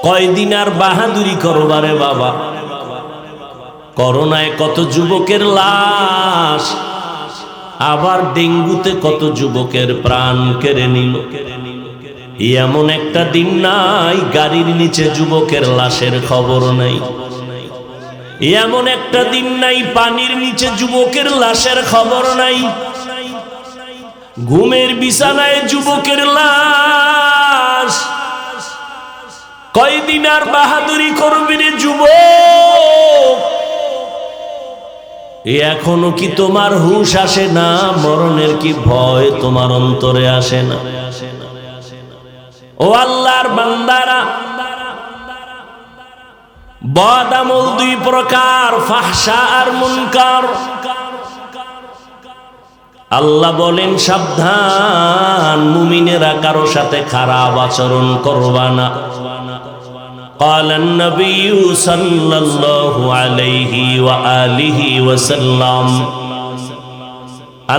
কয়দিন আর বাহাদুরি করবারে বাবা? করোনায় কত যুবকের লাশ, আবার ডেঙ্গুতে কত যুবকের প্রাণ কেড়ে নিল। এমন একটা দিন নাই গাড়ির নিচে যুবকের লাশের খবর নাই। এমন একটা দিন নাই পানির নিচে যুবকের লাশের খবর নাই। ঘুমের বিছানায় যুবকের লাশ। কয়দিন আর বাহাদুরি করবি রে যুবক? এখনো কি তোমার হুঁশ আসে না? মরণের কি ভয় তোমার অন্তরে আসে না? ও আল্লাহর বান্দারা, বদ আমল দুই প্রকার, ফাহশা আর মুনকার। আল্লাহ বলেন সাবধান, মুমিনেরা কারো সাথে খারাপ আচরণ করবা না। قال النبي صلى الله عليه وآله وسلم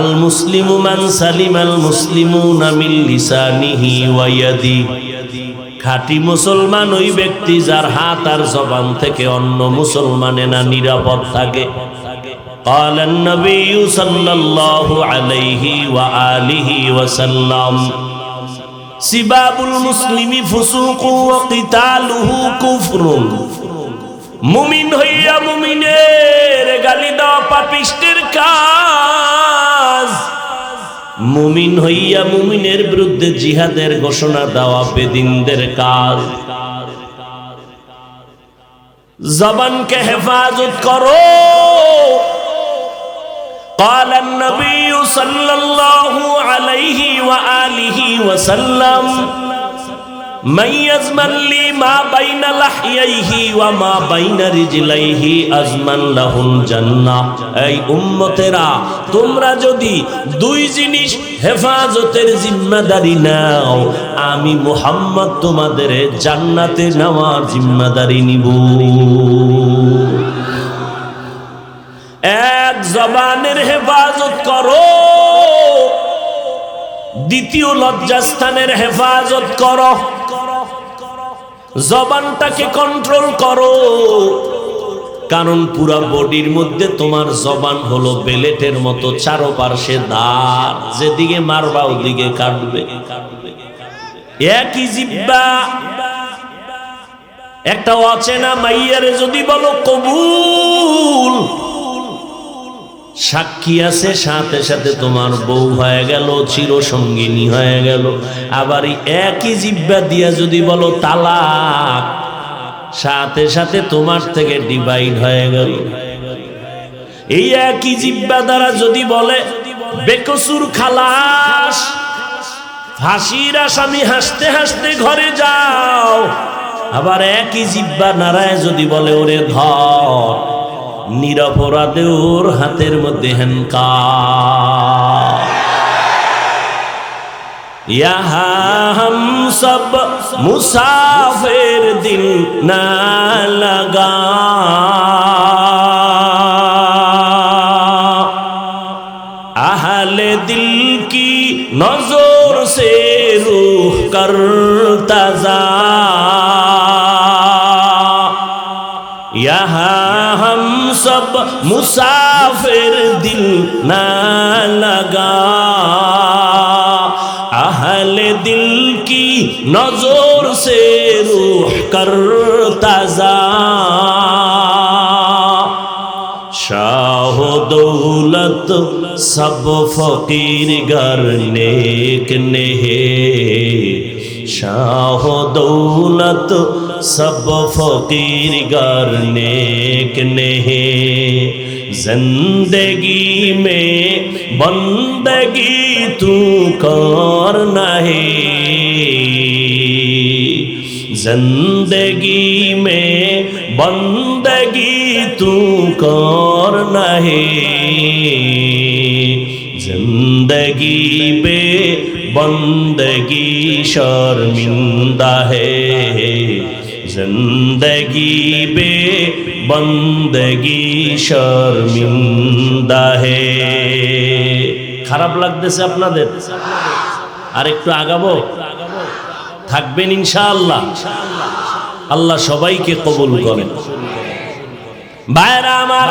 المسلم من سلم المسلمون من لسانه ويده। খাঁটি মুসলমান ওই ব্যক্তি যার হাত আর জবান থেকে অন্য মুসলমানেরা নিরাপদ থাকে। قال النبي صلى الله عليه وآله وسلم সিবাবুল মুসলিমি ফুসুকু ওয়া কিতালুহু কুফরুন। মুমিন হইয়া মুমিনের গালি দেওয়া পাপিষ্টের কাজ। মুমিন হইয়া মুমিনের বিরুদ্ধে জিহাদের ঘোষণা দেওয়া বেদিনদের কাজ। জবানকে হেফাজত করো। قال النبي صلى الله عليه وآله وسلم من يزمن لي ما بين لحييه وما بين رجليه أزمن له الجنة। এই উম্মতেরা, তোমরা যদি দুই জিনিস হেফাজতের জিম্মাদারি নাও, আমি মুহাম্মদ তোমাদের জান্নাতে নেওয়ার জিম্মাদারি নিব। এক, জবানের হেফাজত করো। দ্বিতীয়, লজ্জাস্থানের হেফাজত করো। জবানটাকে কন্ট্রোল করো, কারণ পুরা বডির মধ্যে তোমার জবান হলো বেলেটের মতো, চারপাশে দাঁত, যেদিকে মারবা ওদিকে কাটবে। একই জিহ্বা। একটা অচেনা মাইয়ারে যদি বলো কবুল, সাক্ষী আছে, সাথে সাথে তোমার বউ হয়ে গেল, চিরসঙ্গিনী হয়ে গেল। আবার একই জিহ্বা দিয়া যদি বলো তালাক, সাথে সাথে তোমার থেকে ডিভাইড হয়ে গেল। এই একই জিহ্বা দ্বারা যদি বলে বেকসুর খালাস, ফাঁসির আসামি, হাসতে হাসতে ঘরে যাও। আবার একই জিহ্বা নারায় যদি বলে ওরে ধর, নিরপরাধে ওর হাতের মধ্যে হ্যান্ডকাপ। ইহা হাম সব মুসাফির দিল না লাগা, আহলে দিল কি নজর সে রূহ করতা যা। यहाँ हम सब मुसाफिर दिल ना लगा, अहले दिल की नजर से रूह करता जा। शाह दौलत सब फकीर गर नेक नेहे, शाह दौलत सब फकीर गर नेक नेहे। जिंदगी में बंदगी तू करना है, जिंदगी में बंदगी तू करना है। जिंदगी बे बंदगी शर्मिंदा है, जिंदगी बे बंदगी शर्मिंदा है। খারাপ লাগতেছে আপনাদের? আর একটু আগাবো? থাকবেন ইনশাআল্লাহ? আল্লাহ সবাইকে কবুল করেন। ভাইরা আমার,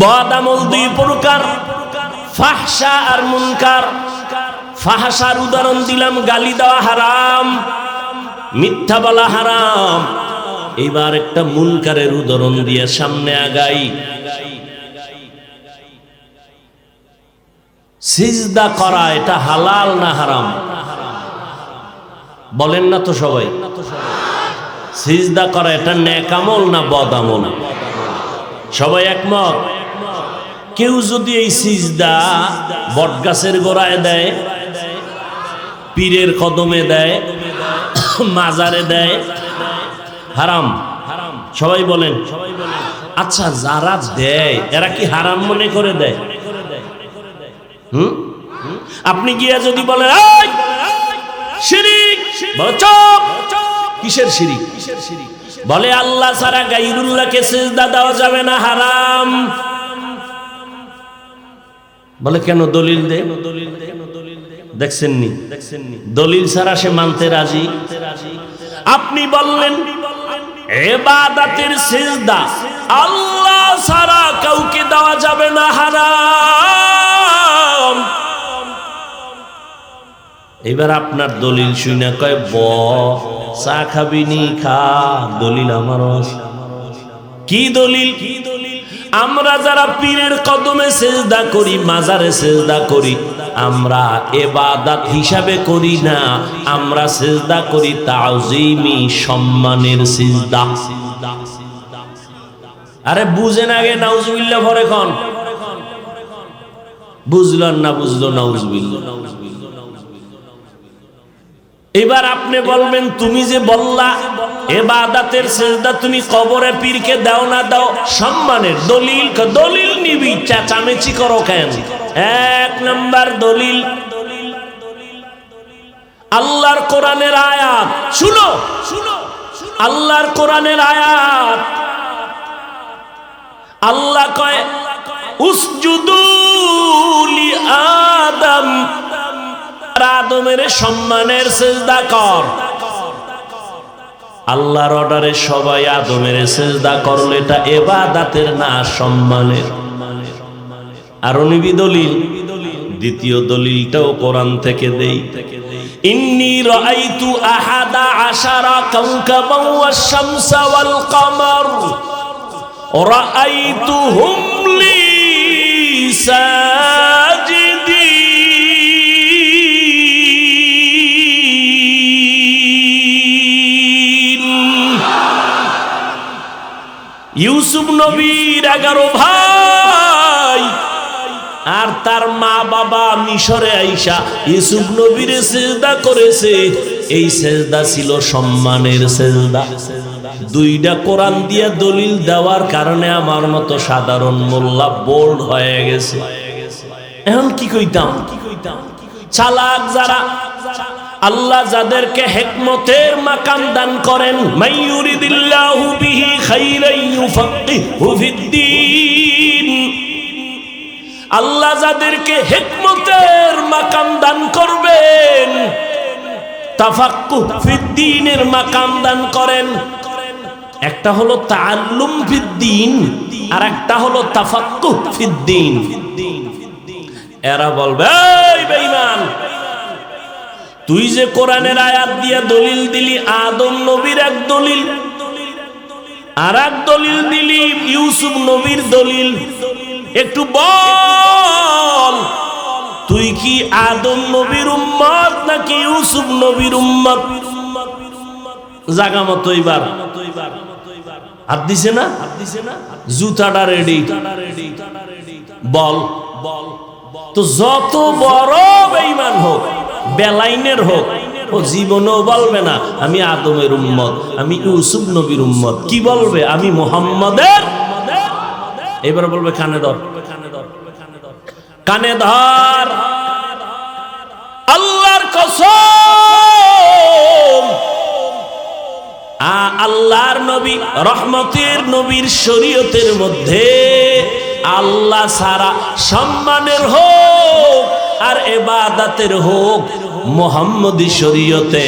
বদ আমল দুই প্রকার, ফাহশা আর মুনকার। ফাহশার উদাহরণ দিলাম, গালি দেওয়া হারাম, মিথ্যা বলা হারাম। এবার একটা মুনকারের উদাহরণ দিয়ে সামনে আগাই। সিজদা করা এটা হালাল না হারাম? বলেন না তো সবাই। সিজদা করা এটা নেক আমল না বদ আমল? সবাই একমত? কেউ যদি এই সিজদা বটগাছের গোড়ায় দেয়, পীরের কদমে দেয়, মাজারে দেয়, হারাম? সবাই বলেন। আচ্ছা, যারা দেয় এরা কি হারাম মনে করে দেয়? আপনি গিয়া যদি বলেন শিরিক, চুপ, কিসের শিরিক? বলে আল্লাহ ছাড়া গায়রুল্লাহকে সিজদা দেওয়া যাবে না, হারাম। বলে কেন? দলিল দে। দেখছেননি? দলিল ছাড়া সে মানতে রাজি। আপনি বললেন ইবাদতের সিজদা আল্লাহ ছাড়া কাউকে দেওয়া যাবে না, হারাম। এবার আপনার দলিল শুনে কয় চা খাবি নি, খা, দলিল আমার। কি দলিল? আমরা যারা পীরের কদমে সিজদা করি, মাজারে সিজদা করি, আমরা ইবাদত হিসাবে করি না, আমরা সিজদা করি তাজিমি, সম্মানের সিজদা। আরে বুঝেন আগে নাউজুবিল্লাহ পরে কোন? বুঝলেন না? বুঝলো নাউজুবিল্লাহ। এবার আপনি বলবেন তুমি যে বললা ইবাদতের সিজদা তুমি কবরে পীরকে দাও না, দাও সম্মানের। দলিল? দলিল নিবি, চেঁচামেচি করো কেন? এক নাম্বার দলিল আল্লাহর কোরআনের আয়াত। শুনো, আল্লাহর কোরআনের আয়াত। আল্লাহ কয় উসজুদু লি আদম, আদমের সম্মানের সিজদা কর। আল্লাহর অর্ডারে সবাই আদমের সিজদা করলে এটা ইবাদতের না, সম্মানের। আর নিবি দলিল। দ্বিতীয় দলিলটাও কোরআন থেকে দেই। ইন্নী রাআইতু আহাদা আশারা কাওকাবান ওয়াশ শামসা ওয়াল কমার রাআইতুহুম লি সাজিদিন। ইউসুফ নবীর 11 ভাই আর তার মা বাবা মিশরে আইসা ইউসুফ নবীর সিজদা করেছে। এই সিজদা ছিল সম্মানের সিজদা। দুইটা কোরআন দিয়ে দলিল দেওয়ার কারণে আমার মতো সাধারণ মোল্লা বোল্ড হয়ে গেছে। এখন কি কইতাম? চালাক যারা, আল্লাহ যাদেরকে হিকমতের মাকাম দান করেন, মাইয়ুরিদিল্লাহু বিহি খাইরান ইউফাক্কিহু ফিদ্দীন। আল্লাহ যাদেরকে হিকমতের মাকাম দান করবেন, তাফাক্কুহ ফিদ্দীনের মাকাম দান করেন। একটা হলো তাআল্লুম ফিদ্দীন আর একটা হলো তাফাক্কুহ ফিদ্দীন। এরা বলবে এই বেঈমান, তুই যে কোরআনের আয়াত দিয়ে দলিল দিলি আদম নবীর এক দলিল, আর এক দলিল দিলি ইউসুফ নবীর দলিল, একটু বল তুই কি আদম নবীর উম্মত নাকি ইউসুফ নবীর উম্মত? জাগা মতো এবার হাত দিছে না? জুতাটা রেডি, বল। তো যত বড় বেঈমান হোক, বেলাইনের হোক, ও জীবনেও বলবে না আমি আদমের উম্মত, আমি ইউসুফ নবীর উম্মত। কি বলবে? আমি মুহাম্মাদের। এবার বলবে কানে ধর, কানে ধর, আল্লাহর কসম। আল্লাহর নবী, রহমতের নবীর শরীয়তের মধ্যে আল্লাহ ছাড়া সম্মানের হোক আর ইবাদতের হোক মুহাম্মদী শরীয়তে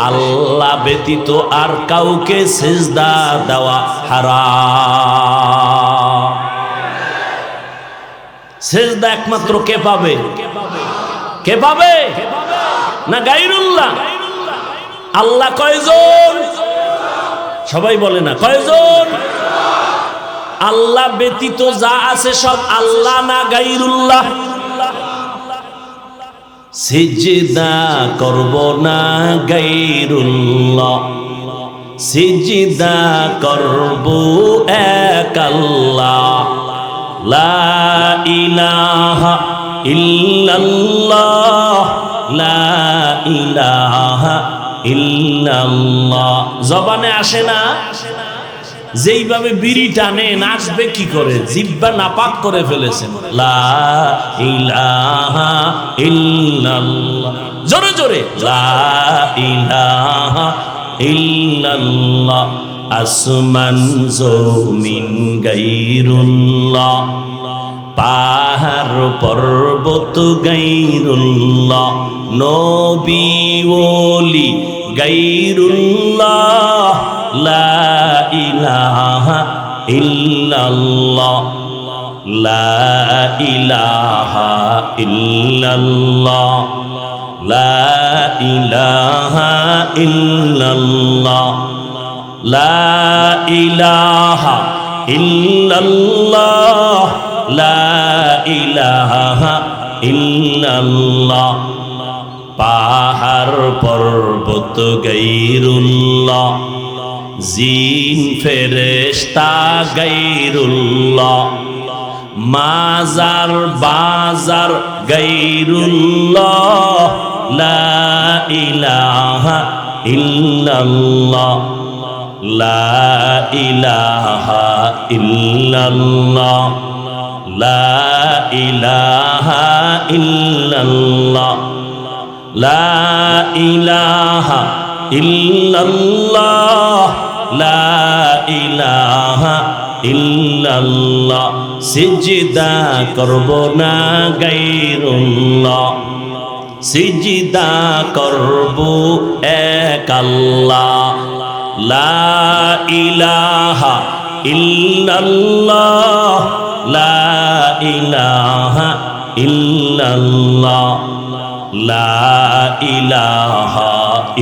আল্লাহ ব্যতীত আর কাউকে সিজদা দেওয়া হারাম। সিজদা একমাত্র কে পাবে? কে পাবে? না গায়রুল্লাহ? আল্লাহ কয়জন? সবাই বলে না কয়জন? আল্লাহ ব্যতীত যা আছে সব আল্লাহ না গায়রুল্লাহ? সিজদা করব না গায়রুল্লাহ, সিজদা করব এক আল্লাহ। লা ইলাহা ইল্লাল্লাহ, লা ইলাহা ইল্লাল্লাহ। জবানে আসে না? যেইভাবে বিড়ি টানে নাচবে কি করে? জিহ্বা নাপাক করে ফেলেছেন। লা ইলাহা ইল্লাল্লাহ, জোরে জোরে লা ইলাহা ইল্লাল্লাহ। আসমান জমিন গায়রুল্লাহ, পাহাড় পর্বত গায়রুল্লাহ, নবী ওলি গায়রুল্লাহ। লা ইলাহা ইল্লাল্লাহ, লা ইলাহা ইল্লাল্লাহ, লা ইলাহা ইল্লাল্লাহ, লা ইলাহা ইল্লাল্লাহ, লা ইলাহা ইল্লাল্লাহ। পাহাড় পর্বত গায়রুল্লাহ, জিন ফেরেশতা গায়রুল্লাহ, মাজার বাজার গায়রুল্লাহ। লা ইলাহা ইল্লাল্লাহ, লা ইলাহা ইল্লাল্লাহ, লা ইলাহা ইল্লাল্লাহ, লা ইলাহা ইল্লাল্লাহ, লা ইলাহা ইল্লাল্লাহ। সিজদা করব না গায়রুল্লাহ, সিজদা করব এক আল্লাহ। লা ইলাহা ইল্লাল্লাহ, লা ইলাহা ইল্লাল্লাহ, লা ইলাহা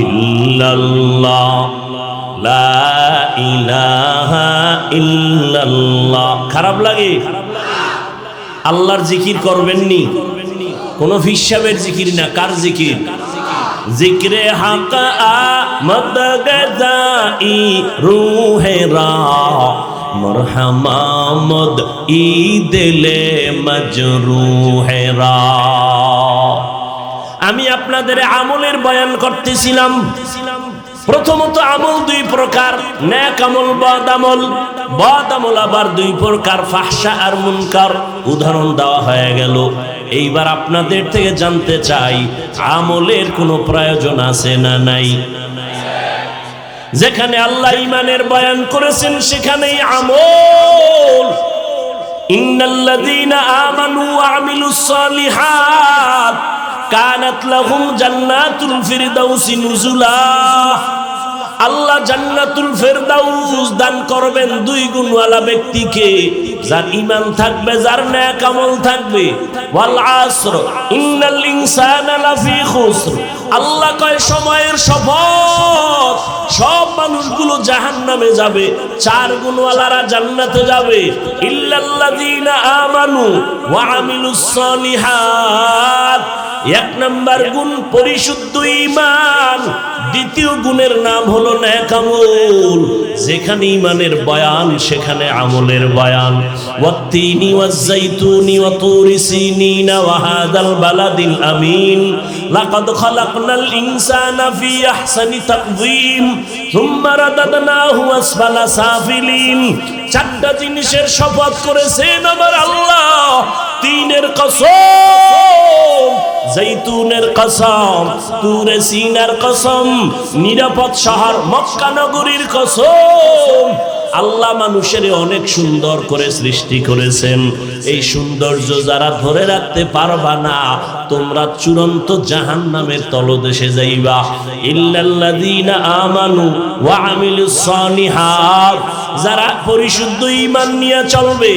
ইল্লাল্লাহ, লা ইলাহা ইল্লাল্লাহ। খারাপ লাগে? আল্লাহর জিকির করবেননি? কোন ফিসাবের জিকির না, কার জিকির? জিক্রে হক আমদ গজাই রুহেরা, মরহমামদ ঈদলে মজরুহেরা। আমি আপনাদের আমলের বয়ান করতেছিলাম। প্রথমত আমল দুই প্রকার, নেক আমল, বদ আমল। বদ আমল আবার দুই প্রকার, ফাহশা আর মুনকার। উদাহরণ দেওয়া হয়ে গেল। এইবার আপনাদের থেকে জানতে চাই, আমলের কোনো প্রয়োজন আছে না নাই? যেখানে আল্লাহ ঈমানের বয়ান করেছেন সেখানেই আমল। ইন্নাল্লাযীনা আমানু ওয়া আমিলুস সালিহাত কানাত লাহুম জান্নাতুল ফিরদাউসি নুজুলা। আল্লাহ জান্নাতুল ফেরদাউস দান করবেন দুই গুণওয়ালা ব্যক্তিকে, যার ঈমান থাকবে, যার নেক আমল থাকবে। ওয়াল আসর ইন্নাল ইনসানা লাফি খুসর। আল্লাহ কয় সময়ের শপথ, সব মানুষগুলো জাহান্নামে যাবে, চার গুণওয়ালারা জান্নাতে যাবে। ইল্লাল্লাযীনা আমানু ওয়া আমিলুস সালিহাত। এক নাম্বার গুণ পরিশুদ্ধ ঈমান, দ্বিতীয় গুণের নাম হলো নেক আমল। যেখানে ঈমানের বয়ান সেখানে আমলের বয়ান। ওয়াত্তিনি ওয়াজ-যাইতুনি ওয়া তুরি সিনিনা ওয়া হাযাল বালাদিল আমিন লাকাদ খালাকনাল ইনসানা ফি আহসানি তাকওয়িম সুম্মা রাদাদনাহু আসফালা সাফিলিন। চারটা জিনিসের শপথ করেছেন আমার আল্লাহ। তিনের কসম, জৈতুনের কসম, তুরে সিনার কসম, নিরাপদ শহর মক্কা নগরীর কসম। আল্লাহ মানুষের অনেক সুন্দর করে সৃষ্টি করেছেন। এই সৌন্দর্য যারা ধরে রাখতে পারবা না, তোমরা চূড়ান্ত জাহান্নামের তলদেশে যাইবা। ইল্লাল্লাযীনা আমানু ওয়া আমিলুস সালিহাত, যারা পরিশুদ্ধ ঈমান নিয়ে চলবে,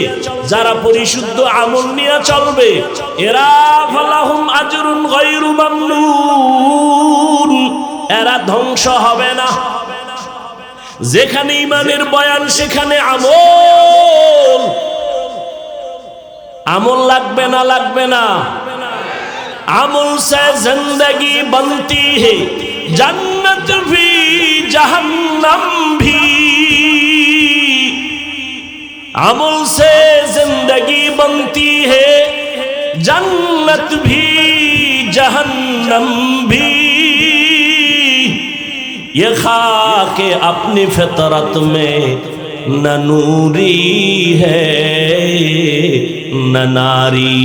যারা পরিশুদ্ধ আমল নিয়ে চলবে, এরা ফালাহুম আজরুন গায়রু মামনুন, এরা ধ্বংস হবে না। যেখানে ঈমানের বয়ান সেখানে আমল, আমল লাগবে না, লাগবে না। আমল সে জিंदगी बनती है, जन्नत भी जहन्नम भी। अमल से जिंदगी बनती है, जन्नत भी जहन्नम भी। ये खाके अपनी फितरत में न नूरी है न नारी।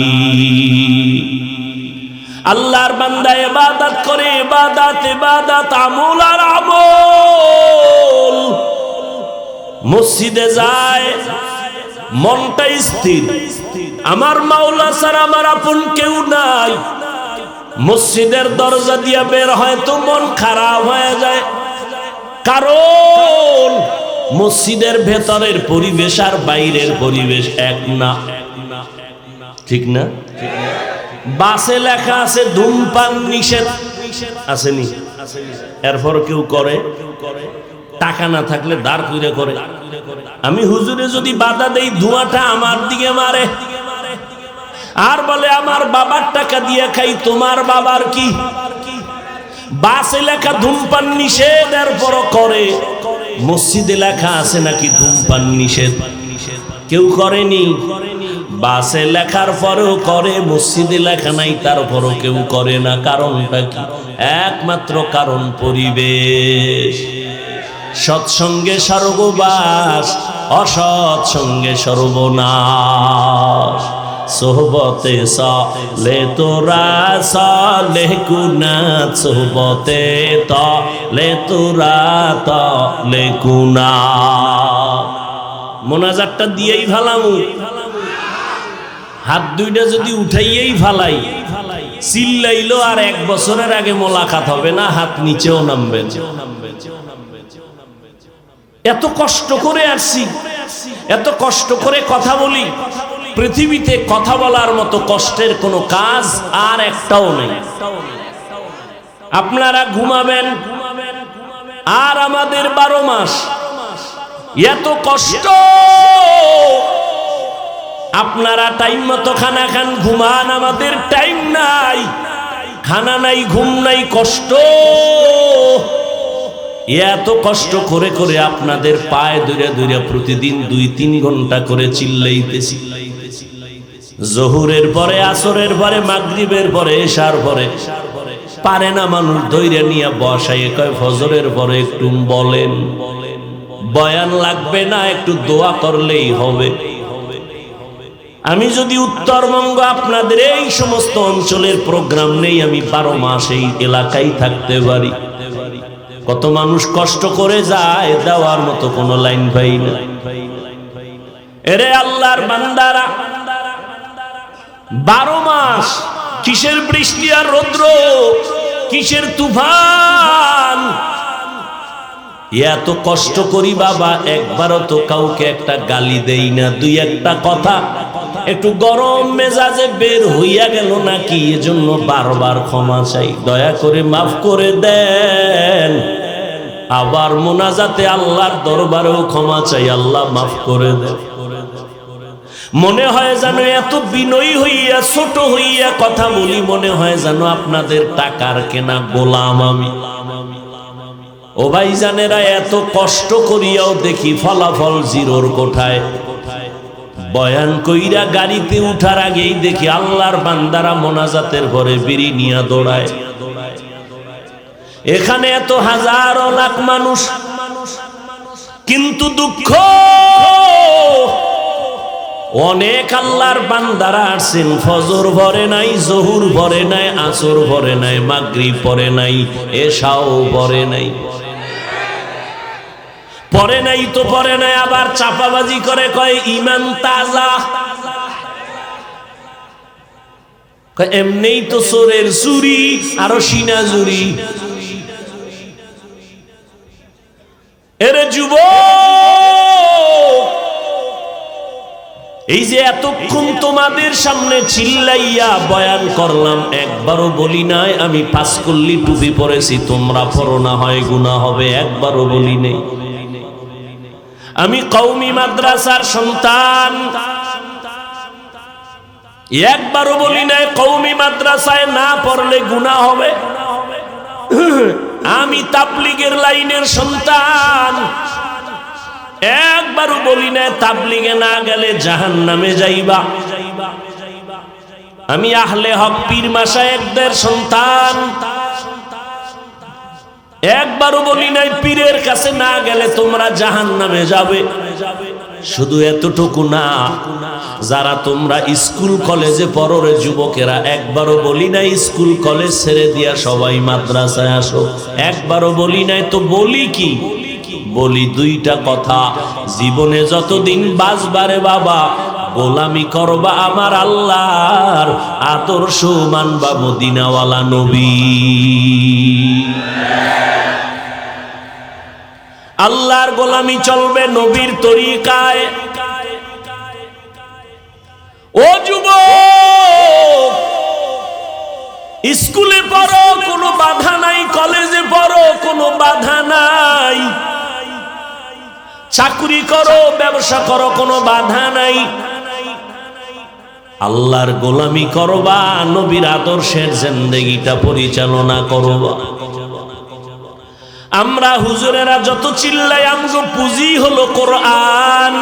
আল্লাহর বান্দা ইবাদত করে, ইবাদত ইবাদত, আমল আর আমল। মসজিদে যায়, মনটা স্থির, আমার মাওলা ছাড়া আমার আপন কেউ নাই। মসজিদের দরজা দিয়ে বের হয় তো মন খারাপ হয়ে যায়, কারণ মসজিদের ভেতরের পরিবেশ আর বাইরের পরিবেশ এক না। ঠিক না? বাসে লেখা আছে ধূমপান নিষেধ, আসেনি? এরপর কেউ করে, টাকা না থাকলে দাঁড় কইরা করে। আমি হুজুরে যদি বাধা দেই, ধোঁয়াটা আমার দিকে মারে আর বলে আমার বাবার টাকা দিয়ে খাই, তোমার বাবার কি? বাসে লেখা ধূমপান নিষেধ, এরপরও করে। মসজিদে লেখা আছে নাকি ধূমপান নিষেধ? কেউ করেনি। বাসে লেখার পরেও করে, মসজিদে লেখা নাই তারপরও কেউ করে না। কারণটা কি? একমাত্র কারণ পরিবেশ। সৎসঙ্গে স্বর্গবাস, অসৎসঙ্গে সর্বনাশ। সোহবতে সালে তোরা সালে কুনা, সোহবতে তলে তোরা তলে কুনা। মোনাজাতটা দিয়েই ফালামু, হাত দুইটা যদি উঠাইয়েই ফালাই, চিল্লাইলো আর 1 বছরের আগে মোলাকাত হবে না, হাত নিচেও নামবে। এত কষ্ট করে আসছি, এত কষ্ট করে কথা বলি, পৃথিবীতে কথা বলার মতো কষ্টের কোনো কাজ আর একটাও নেই। আপনারা ঘুমাবেন আর আমাদের 12 মাস এত কষ্ট। আপনারা টাইম মতো খানা খান, ঘুমান, আমাদের টাইম নাই, খানা নাই, ঘুম নাই, কষ্ট। এত কষ্ট করে করে আপনাদের পায়ে ধরে ধরে প্রতিদিন 2-3 ঘন্টা করে চিল্লাইতেছি। জোহরের পরে, আসরের পরে, মাগরিবের পরে, এশার পরে পারে না মানুষ ধৈর্য নিয়ে বসায়, কয় ফজরের পরে একটু বলেন, বয়ান লাগবে না, একটু দোয়া করলেই হবে। আমি যদি উত্তরবঙ্গ আপনাদের এই সমস্ত অঞ্চলের প্রোগ্রাম নেই, আমি 12 মাস এই এলাকায় থাকতে পারি। কত মানুষ কষ্ট করে যায়, দেওয়ার মতো কোনো লাইন পাই না। এরে আল্লাহর বান্দারা, 12 মাস কিসের বৃষ্টি আর রৌদ্র, কিসের তুফান। এত কষ্ট করি বাবা, একবারও তো কাউকে একটা গালি দেই না, 2-1টা কথা একটু গরম মেজাজে বের হইয়া গেল নাকি, এজন্য বারবার ক্ষমা চাই, দয়া করে মাফ করে দেন। আবার মোনাজাতে আল্লাহর দরবারেও ক্ষমা চাই, আল্লাহ মাফ করে দেন। মনে হয় যেন এত বিনয়ী হইয়া, ছোট হইয়া কথা বলি, মনে হয় যেন আপনাদের টাকার কেনা গোলাম আমি। ও ভাইজানেরা, এত কষ্ট করিয়াও দেখি ফলাফল জিরোর কোঠায়। বয়ান কইরা গাড়িতে উঠার আগেই দেখি আল্লাহর বান্দারা মোনাজাতের ঘরে বিড়ি নিয়ে দৌড়ায়। এখানে এত হাজার লাখ মানুষ, কিন্তু দুঃখ, অনেক আল্লাহর বান্দারা আসছেন, ফজর ভরে নাই, জোহর ভরে নাই, আসর ভরে নাই, মাগরিব পড়ে নাই, এশাও ভরে নাই। পরে নাই তো পরে নাই, আবার চাপাবাজি করে কয় ঈমান তাজা। এমনিই তো চোরের চুরি আরো সিনা জুরি। এরে যুবক, এই যে এতক্ষণ তোমাদের সামনে চিল্লাইয়া বয়ান করলাম, একবারও বলি নাই আমি পাঁচকল্লি টুপি পরেছি তোমরা পরো না হয় গুনাহ হবে, একবারও বলি নেই। আমি কওমি মাদ্রাসার সন্তান, একবারও বলি নাই কওমি মাদ্রাসায় না পড়লে গুনাহ হবে। আমি তাবলীগের লাইনের সন্তান, একবারও বলি না তাবলীগে না গেলে জাহান্নামে যাইবা। আমি আহলে হক পীর মাশায়েখদের সন্তান, একবারও বলি নাই পীরের কাছে না গেলে তোমরা জাহান্নামে যাবে। শুধু এতটুকু না, যারা তোমরা স্কুল কলেজে পড়ো রে যুবকেরা, একবারও বলি নাই স্কুল কলেজ ছেড়ে দিয়া সবাই মাদ্রাসায় আসো, একবারও বলি নাই। তো বলি কি? বলি দুইটা কথা, জীবনে যতদিন বাঁচবারে বাবা গোলামি করবা আমার আল্লাহর, আদর্শ মানবা মদিনাওয়ালা নবী। আল্লাহর গোলামি চলবে নবীর তরিকায়। ও যুবক, স্কুলে পড়ো কোনো বাধা নাই, কলেজে পড়ো কোনো বাধা নাই, চাকরি করো ব্যবসা করো কোনো বাধা নাই, আল্লাহর গোলামি করবা, নবীর আদর্শের জিন্দেগিটা পরিচালনা করবা। আমরা হুজুরেরা যত চিল্লাই, আমগো পুঁজি হলো কোরআন।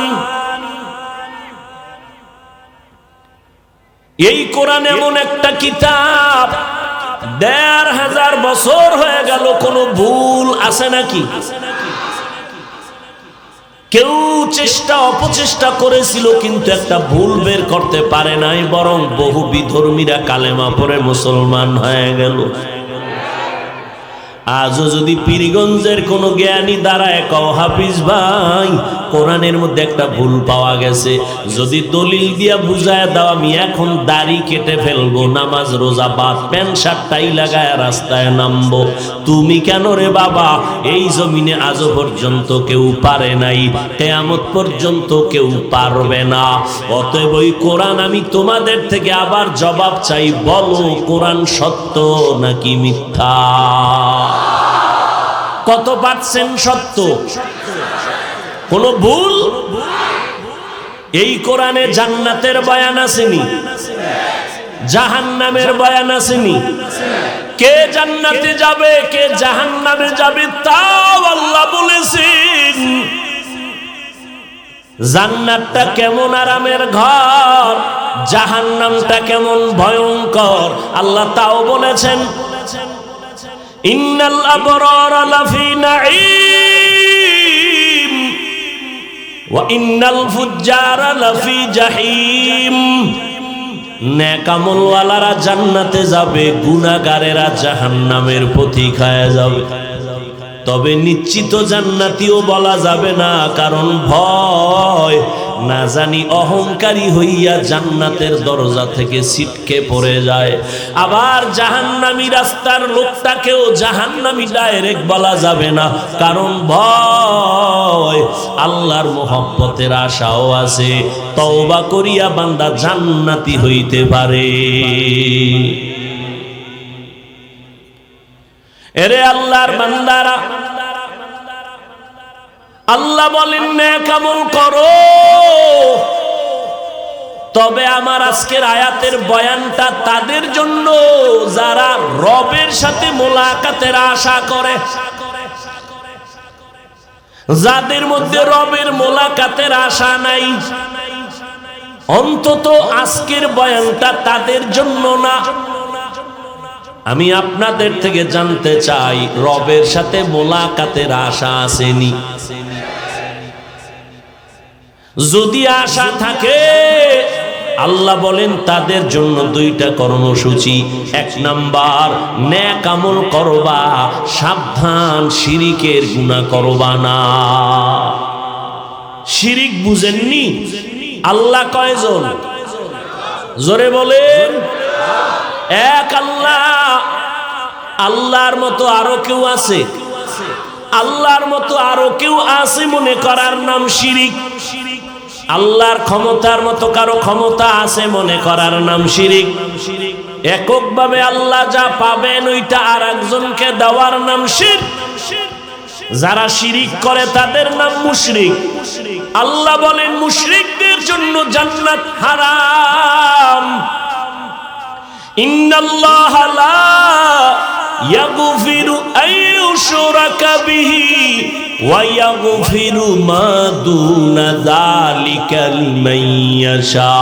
এই কোরআন এমন একটা কিতাব, ১৫০০ বছর হয়ে গেল, কোনো ভুল আছে নাকি? কেউ চেষ্টা অপচেষ্টা করেছিল কিন্তু একটা ভুল বের করতে পারে নাই, বরং বহু বিধর্মীরা কালেমা পড়ে মুসলমান হয়ে গেল। আজও যদি পীরগঞ্জের কোনো জ্ঞানী দাঁড়ায় কও হাফিজ ভাই কোরআনের মধ্যে একটা ভুল পাওয়া গেছে, যদি দলিল দিয়া বুঝায় দাও আমি এখন দাড়ি কেটে ফেলবো, নামাজ রোজা বাদ, প্যান্ট শার্ট টাই লাগায় রাস্তায় নামবো, তুমি কেন রে বাবা? এই জমিনে আজও পর্যন্ত কেউ পারে নাই, কিয়ামত পর্যন্ত কেউ পারবে না। অতএব ওই কোরআন আমি তোমাদের থেকে আবার জবাব চাই, বলো কোরআন সত্য নাকি মিথ্যা? কত পার্সেন্ট সত্য? কোন ভুল? এই কোরআনে জান্নাতের বয়ান আসেনি, জাহান্নামের বয়ান আসেনি। কে জান্নাতে যাবে কে জাহান্নামে যাবে তাও আল্লাহ বলেছেন। জান্নাতটা কেমন আরামের ঘর, জাহান্নামটা কেমন ভয়ঙ্কর, আল্লাহ তাও বলেছেন। ইন্নাল আবরারা লাফি নাঈম ওয়া ইন্নাল ফুজ্জারা লাফি জাহিম। নেক আমলওয়ালারা জান্নাতে যাবে, গুনাহগারেরা জাহান্নামের পথিক হয়ে যাবে। তবে নিশ্চিত জান্নাতীও বলা যাবে না, কারণ ভয় না জানি অহংকারী হইয়া জান্নাতের দরজা থেকে ছিটকে পড়ে যায়। আবার জাহান্নামী রাস্তার লোকটাকেও জাহান্নামী ডাইরেক্ট বলা যাবে না, কারণ ভয়। আল্লাহর মহব্বতের আশাও আছে, তওবা করিয়া বান্দা জান্নাতি হইতে পারে। এরে আল্লাহর বান্দারা, আল্লাহ বলেন নেক আমল করো। তবে আমার আজকের আয়াতের বয়ানটা তাদের জন্য যারা রবের সাথে মোলাকাতের আশা করে, যাদের মধ্যে রবের মোলাকাতের আশা নাই। অন্তত আজকের বয়ানটা তাদের জন্য না। আমি আপনাদের থেকে জানতে চাই, রবের সাথে মোলাকাতের আশা আসেনি? যদি আশা থাকে আল্লাহ বলেন তাদের জন্য দুইটা কর্মসূচি। এক নাম্বার, নেক আমল করবা, সাবধান শিরিকের গুনাহ করবা না। শিরিক বুঝেননি? আল্লাহ কয়জন? জোরে বলেন। এক আল্লাহ। আল্লাহর মতো আরো কেউ আছে? আল্লাহর মতো আরো কেউ আছে মনে করার নাম শিরিক। আল্লাহর ক্ষমতার মতো কারো ক্ষমতা আছে মনে করার নাম শিরিক। এককভাবে আল্লাহ যা পাবেন ওইটা আর একজনকে দেওয়ার নাম শিরক। যারা শিরিক করে তাদের নাম মুশরিক। আল্লাহ বলেন মুশরিকদের জন্য জান্নাত হারাম। ইন্নাল্লাহা লা ইয়াগফিরু আইয়ুশরাকা বিহি ওয়া ইয়াগফিরু মা দুনা যালিকা লিমান ইয়াশা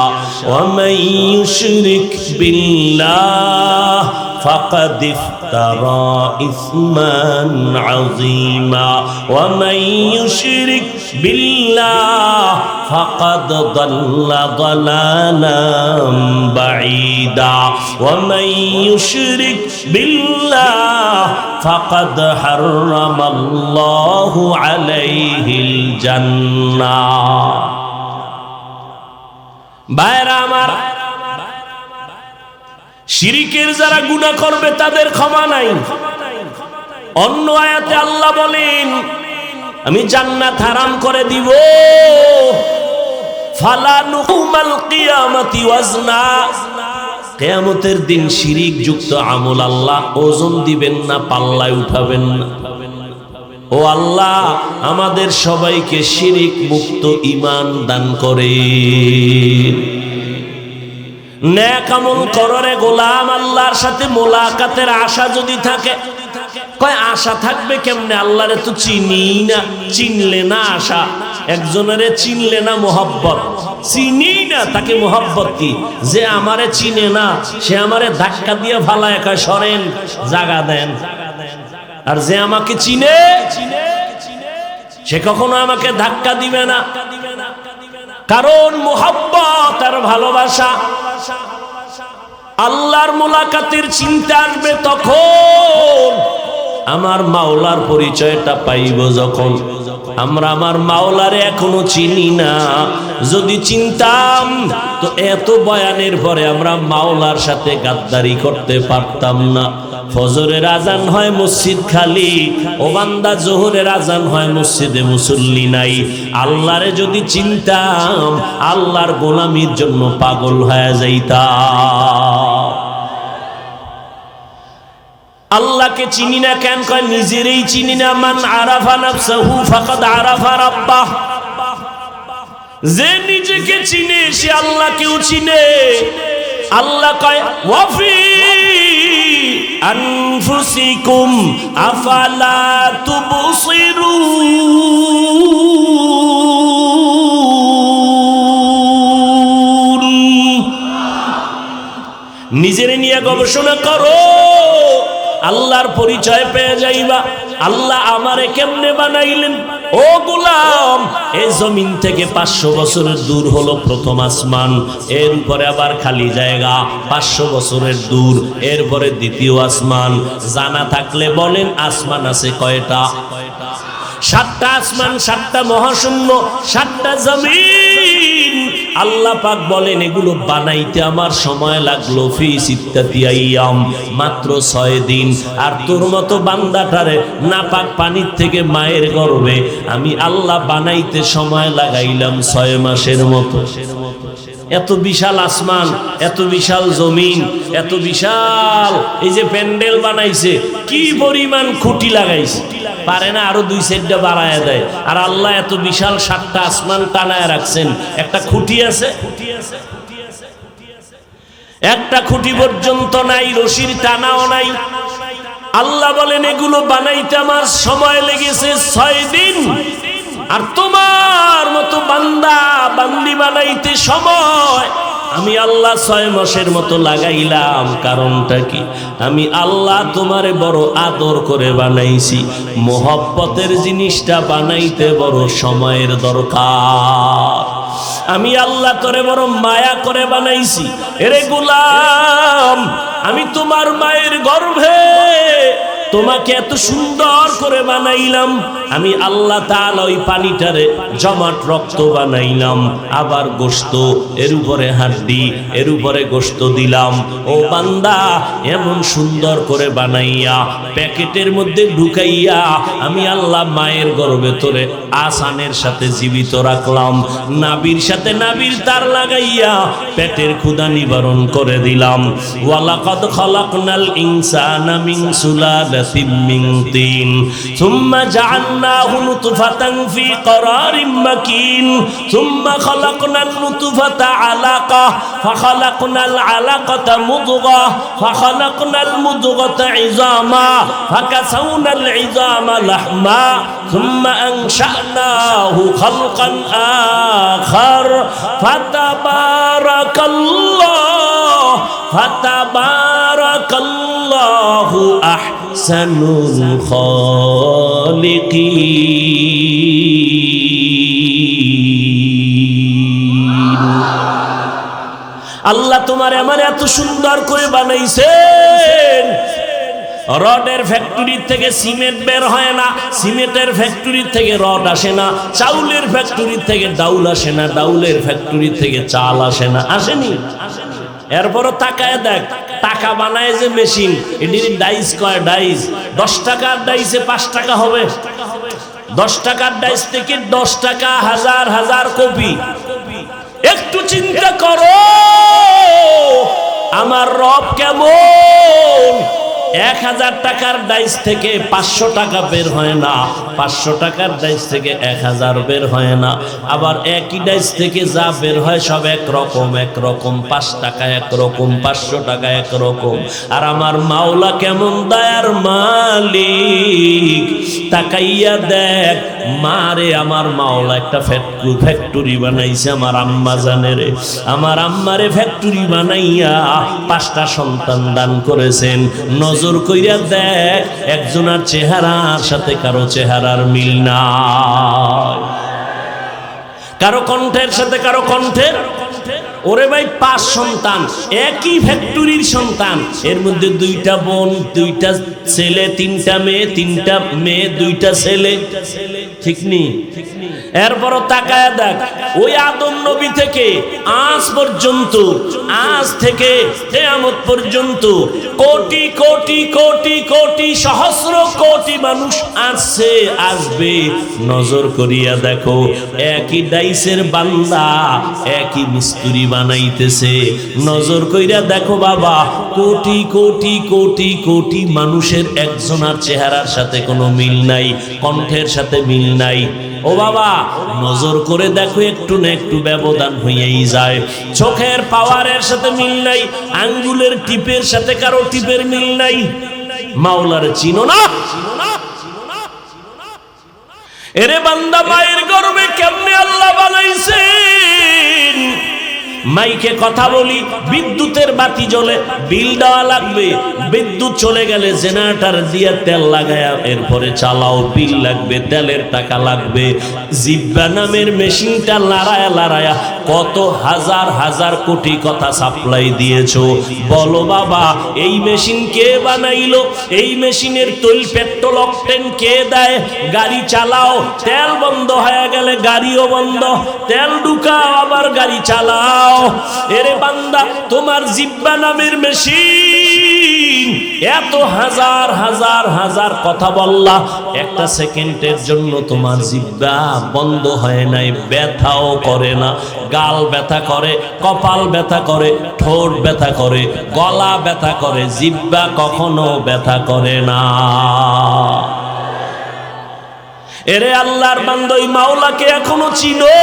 ওয়া মান ইউশরিক বিল্লাহ ফাকাদ ইফতারা ইসমান আযীমা ওয়া মান ইউশরিক বিল্লাহ ফাকাদ দাল্লা দালালাম বাঈদা ওয়া মান ইউশরিক বিল্লাহ ফাকাদ হারামাল্লাহু আলাইহিল জান্নাহ। ভাইরা আমার, শিরিকের যারা গুনাহ করবে তাদের ক্ষমা নাই। অন্য আয়াতে আল্লাহ বলেন আমি জান্নাত হারাম করে দিব। ফালা নুকুমাল কিয়ামতি ওয়াজনা, কিয়ামতের দিন শিরিক যুক্ত আমল আল্লাহ ওজন দিবেন না, পাল্লায় উঠাবেন না। ও আল্লাহ আমাদের সবাইকে শিরিক মুক্ত ঈমান দান করেন। নেক আমল কররে গোলাম, আল্লাহর সাথে মোলাকাতের আশা যদি থাকে, কয় আশা থাকবে কেমনে? আল্লাহরে তো চিনি না। চিনলে না আশা, একজনের চিনলে না মোহাব্বত, চিনি না তাকে মোহাব্বত কি? যে আমারে চিনে না সে আমারে ধাক্কা দিয়ে ফালায় কয় সরেন, জাগা দেন। আর যে আমাকে চিনে সে কখনো আমাকে ধাক্কা দিবে না, কারণ মোহাব্বত আর ভালোবাসা। আল্লাহর মোলাকাতের চিন্তা আসবে তখন, আমার মাওলার পরিচয়টা পাইব যখন। আমরা আমার মাওলারে এখনো চিনি না। যদি চিনতাম তো এত বয়ানের পরে আমরা মাওলার সাথে গাদ্দারি করতে পারতাম না। ফজরের আজান হয় মসজিদ খালি, ও বান্দা জোহরের আজান হয় মসজিদে মুসল্লি নাই। আল্লাহরে যদি চিনতাম আল্লাহর গোলামির জন্য পাগল হয়ে যাইতাম। আল্লাহকে চিনি না কেন? কয় নিজেরই চিনি না। মান আরাফা নাফসাহু ফাকাদ আরাফা রাব্বাহ, যে নিজেকে চিনে সে আল্লাহকেও চিনে। আল্লাহ কয় ওয়াফি আনফুসিকুম আফালা তুবসিরুন, নিজের নিয়ে গবেষণা করো, আল্লাহর পরিচয় পেয়ে যাইবা। আল্লাহ আমারে কেমনে বানাইলেন? ও গোলাম, এই জমিন থেকে 500 বছরের দূর হলো প্রথম আসমান, এর উপরে আবার খালি জায়গা 500 বছরের দূর, এরপরে দ্বিতীয় আসমান। জানা থাকলে বলেন আসমান আছে কয়টা? 7টা আসমান, 7টা মহাশূন্য, 7টা জমিন। আল্লাহ পাক বলেন এগুলো বানাইতে আমার সময় লাগলো ফি সিত্তাতি আইয়াম, মাত্র 6 দিন। আর তোর মতো বান্দাটারে নাপাক পানির থেকে মায়ের গর্ভে আমি আল্লাহ বানাইতে সময় লাগাইলাম 6 মাসের মতো। এত বিশাল আসমান, এত বিশাল জমিন, এত বিশাল এই যে প্যান্ডেল বানাইছে, কি পরিমাণ খুঁটি লাগাইছে, পারে না আরো 2 সাইডটা বাড়ায় দেয়। আর আল্লাহ এত বিশাল 7টা আসমান টানায় রাখছেন, একটা খুঁটি আছে? একটা খুঁটি পর্যন্ত নাই, রশির টানাও নাই। আল্লাহ বলেন এগুলো বানাইতে আমার সময় লেগেছে 6 দিন। আর তোমার মতো বান্দা বান্দি বানাইতে সময় আমি আল্লাহ 6 মাসের মতো লাগাইলাম। কারণটা কি? আমি আল্লাহ তোমারে বড় আদর করে বানাইছি। মোহব্বতের জিনিসটা বানাইতে বড় সময়ের দরকার। আমি আল্লাহ তোরে বড় মায়া করে বানাইছি। এরে গোলাম, আমি তোমার মায়ের গর্ভে তোমাকে এত সুন্দর করে বানাইলাম। আমি আল্লাহ তাআলা ওই পানিটারে জমাট রক্ত বানাইলাম, আবার গোশত, এর উপরে হাড্ডি, এর উপরে গোশত দিলাম। ও বান্দা, এমন সুন্দর করে বানাইয়া প্যাকেটের মধ্যে ঢুকাইয়া আমি আল্লাহ মায়ের গর্ভে তোরে আসানের সাথে জীবিত রাখলাম। নাবির সাথে নাবির তার লাগাইয়া পেটের ক্ষুধা নিবারণ করে দিলাম। ওয়ালাকাদ খালাকনাল ইনসানা মিন সুলালাতিন মিন তিন সুম্মা জাআলনাহু নুতফাতান ফি ক্বরারিন মাকিন সুম্মা খালাকনান নুতফাতা আলাকা ফাখালাকনাল আলাকাতা মুদগা ফাখালাকনাল মুদগাতা ইযামা ফাকাসাউনাল ইযামা লাহমা সুম্মা আনশা'নাহু খালকান আখার ফাতাবারাকাল্লাহু আহসানুল খালিকিন। আল্লাহ তোমার আমার এত সুন্দর করে বানাইছেন। রডের ফ্যাক্টরি থেকে সিমেন্ট বের হয় না, সিমেন্টের ফ্যাক্টরি থেকে রড আসে না, চাউলের ফ্যাক্টরি থেকে ডাউল আসে না, ডাউলের ফ্যাক্টরি থেকে চাল আসে না, আসেনি। এরপরও তাকায় দেখ, টাকা বানায় যে মেশিন, এটির ডাইস কয় ডাইস, 10 টাকার ডাইসে 5 টাকা হবে, 10 টাকার ডাইস থেকে 10 টাকা হাজার হাজার কপি। একটু চিন্তা করো আমার রব কেমন। 1000 টাকার ডাইস থেকে 500 টাকা বের হয় না, 500 টাকার ডাইস থেকে 1000 বের হয় না। আবার একই ডাইস থেকে যা বের হয় সব একরকম একরকম, 5 টাকা একরকম, 500 টাকা একরকম। আর আমার মাওলা কেমন দয়ার মালিক, তাকাইয়া দেখ মারে, আমার মাওলা একটা ফ্যাক্টরি বানাইছে আমার আম্মা জানেরে, আমার আম্মারে ফ্যাক্টরি বানাইয়া 5টা সন্তান দান করেছেন। নজর কইরা দেখ একজনের চেহারার সাথে কারো চেহারার মিল নাই, কারো কণ্ঠের সাথে কারো কণ্ঠের। ওরে ভাই 5 সন্তান, একই ফ্যাক্টরির সন্তান, এর মধ্যে 2টা বোন, 2টা ছেলে, 3টা মেয়ে, 3টা মেয়ে, 2টা ছেলে, ঠিক নেই? এরপরও তাকায় দেখ ওই আদম নবী থেকে আজ পর্যন্ত, আজ থেকে কিয়ামত পর্যন্ত কোটি কোটি কোটি কোটি সহস্র কোটি মানুষ আসছে, আসবে। নজর করিয়া দেখো একই ডাইসের বান্দা একই মিস্ত্রি বানাইতেছে। নজর কইরা দেখো বাবা, কোটি কোটি কোটি কোটি মানুষের একজনের চেহারার সাথে কোনো মিল নাই, কণ্ঠের সাথে মিল নাই। ও বাবা নজর করে দেখো, একটু না একটু ব্যবধান হইয়াই যায়। চোখের পাওয়ারের সাথে মিল নাই, আঙ্গুলের টিপের সাথে কারো টিপের মিল নাই। মাওলার চিনো না? এরে বান্দা, মায়ের গর্ভে কেমনে আল্লাহ বানাইছেন। মাইকে কথা বলি, বিদ্যুতের বাতি জ্বলে, বিল দেওয়া লাগবে, বিদ্যুৎ চলে গেলে জেনারেটর দিয়ে তেল লাগায়া এরপরে চালাও, বিল লাগবে, তেলের টাকা লাগবে। জিব্বা নামের মেশিনটা লড়ায়া লড়ায়া কত হাজার হাজার কোটি কথা সাপ্লাই দিয়েছো। বলো বাবা, এই মেশিন কে বানাইলো? এই মেশিনের তৈল পেট্রোল অকটেন কে দেয়? গাড়ি চালাও, তেল বন্ধ হয়ে গেলে গাড়িও বন্ধ, তেল ঢুকাও আবার গাড়ি চালাও। এরে বান্দা, তোমার জিব্বা নামের মেশিন এত হাজার হাজার হাজার কথা বললা, একটা সেকেন্ডের জন্য তোমার জিব্বা বন্ধ হয় নাই, ব্যথাও করে না। গাল ব্যথা করে, কপাল ব্যথা করে, ঠোঁট ব্যথা করে, গলা ব্যথা করে, জিব্বা কখনো ব্যথা করে না। এরে আল্লাহর বান্দা, ওই মাওলাকে এখনো চিনো?